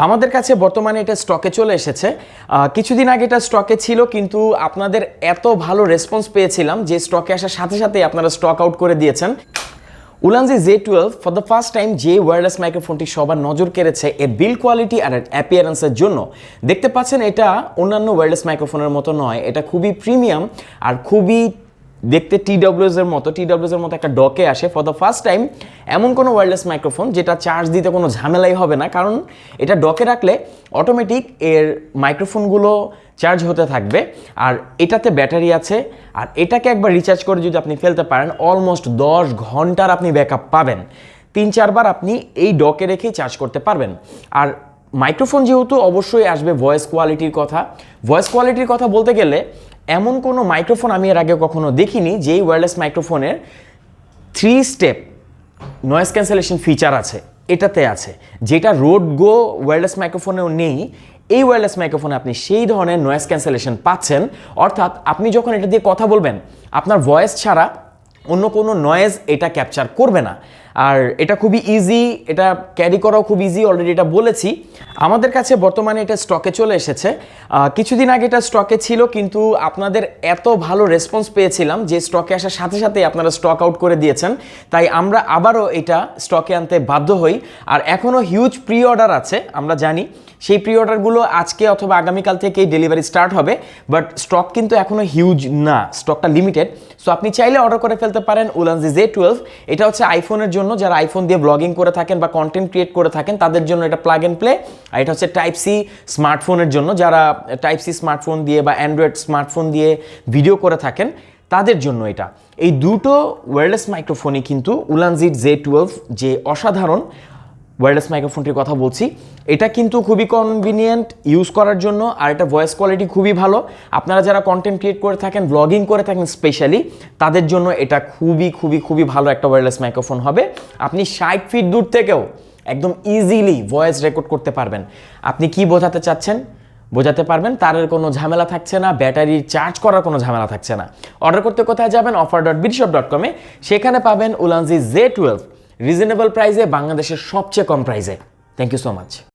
আমাদের কাছে বর্তমানে এটা স্টকে চলে এসেছে। কিছুদিন আগে এটা স্টকে ছিল, কিন্তু আপনাদের এত ভালো রেসপন্স পেয়েছিলাম যে স্টকে আসার সাথে সাথেই আপনারা স্টক আউট করে দিয়েছেন। Ulanzi Z12 for the first time যে ওয়্যারলেস মাইক্রোফোনটি সবার নজর কেড়েছে এর বিল্ড কোয়ালিটি আর অ্যাপিয়ারেন্সের জন্য। দেখতে পাচ্ছেন এটা অন্যান্য ওয়্যারলেস মাইক্রোফোনের মতো নয়, এটা খুবই প্রিমিয়াম আর খুবই দেখতে TWS এর মতো একটা ডকে আসে। ফর দ্য ফার্স্ট টাইম এমন কোনো ওয়্যারলেস মাইক্রোফোন যেটা চার্জ দিতে কোনো ঝামেলাই হবে না, কারণ এটা ডকে রাখলে অটোমেটিক এর মাইক্রোফোনগুলো চার্জ হতে থাকবে। আর এটাতে ব্যাটারি আছে, আর এটাকে একবার রিচার্জ করে যদি আপনি ফেলতে পারেন অলমোস্ট 10 ঘন্টার আপনি ব্যাকআপ পাবেন। 3-4 বার আপনি এই ডকে রেখেই চার্জ করতে পারবেন। আর মাইক্রোফোন যেহেতু অবশ্যই আসবে ভয়েস কোয়ালিটির কথা বলতে গেলে এমন কোনো মাইক্রোফোন আমি এর আগে কখনো দেখিনি যেই ওয়্যারলেস মাইক্রোফোনের 3 স্টেপ নয়েজ ক্যান্সেলেশন ফিচার আছে, এটাতে আছে, যেটা রোড গো ওয়্যারলেস মাইক্রোফোনেও নেই। এই ওয়্যারলেস মাইক্রোফোনে আপনি সেই ধরনের নয়েজ ক্যান্সেলেশন পাচ্ছেন, অর্থাৎ আপনি যখন এটা দিয়ে কথা বলবেন আপনার ভয়েস ছাড়া অন্য কোনো নয়েজ এটা ক্যাপচার করবে না। আর এটা খুবই ইজি, এটা ক্যারি করাও খুব ইজি, অলরেডি এটা বলেছি। আমাদের কাছে বর্তমানে এটা স্টকে চলে এসেছে। কিছুদিন আগে এটা স্টকে ছিল, কিন্তু আপনাদের এত ভালো রেসপন্স পেয়েছিলাম যে স্টকে আসার সাথে সাথেই আপনারা স্টক আউট করে দিয়েছেন, তাই আমরা আবারও এটা স্টকে আনতে বাধ্য হই। আর এখনও হিউজ প্রি অর্ডার আছে, আমরা জানি সেই প্রি অর্ডারগুলো আজকে অথবা আগামীকাল থেকেই ডেলিভারি স্টার্ট হবে, বাট স্টক কিন্তু এখনও হিউজ না, স্টকটা লিমিটেড। সো আপনি চাইলে অর্ডার করে ফেলতে পারেন উলানজি Z12। এটা হচ্ছে আইফোনের জন্য, যারা আইফোন দিয়ে ব্লগিং করে থাকেন বা কন্টেন্ট ক্রিয়েট করে থাকেন তাদের জন্য এটা প্লাগ অ্যান্ড প্লে। আর এটা হচ্ছে টাইপ সি স্মার্টফোনের জন্য, যারা টাইপ সি স্মার্টফোন দিয়ে বা অ্যান্ড্রয়েড স্মার্টফোন দিয়ে ভিডিও করে থাকেন তাদের জন্য এটা। এই দুটো ওয়্যারলেস মাইক্রোফোনই কিন্তু উলানজি Z12 যে অসাধারণ ওয়্যারলেস মাইক্রোফোনটির কথা বলছি, এটা কিন্তু খুবই কনভিনিয়েন্ট ইউজ করার জন্য। আর এটা ভয়েস কোয়ালিটি খুবই ভালো। আপনারা যারা কন্টেন্ট ক্রিয়েট করে থাকেন, ব্লগিং করে থাকেন স্পেশালি, তাদের জন্য এটা খুবই ভালো একটা ওয়্যারলেস মাইক্রোফোন হবে। আপনি 60 ফিট দূর থেকেও একদম ইজিলি ভয়েস রেকর্ড করতে পারবেন। আপনি কি বোঝাতে চাচ্ছেন বোঝাতে পারবেন, তার কোনো ঝামেলা থাকছে না, ব্যাটারি চার্জ করার কোনো ঝামেলা থাকছে না। অর্ডার করতে কোথায় যাবেন? offer.bdshop.com-এ, সেখানে পাবেন উলানজি Z12 রিজনেবল প্রাইসে, বাংলাদেশের সবচেয়ে কম প্রাইসে। Thank you so much.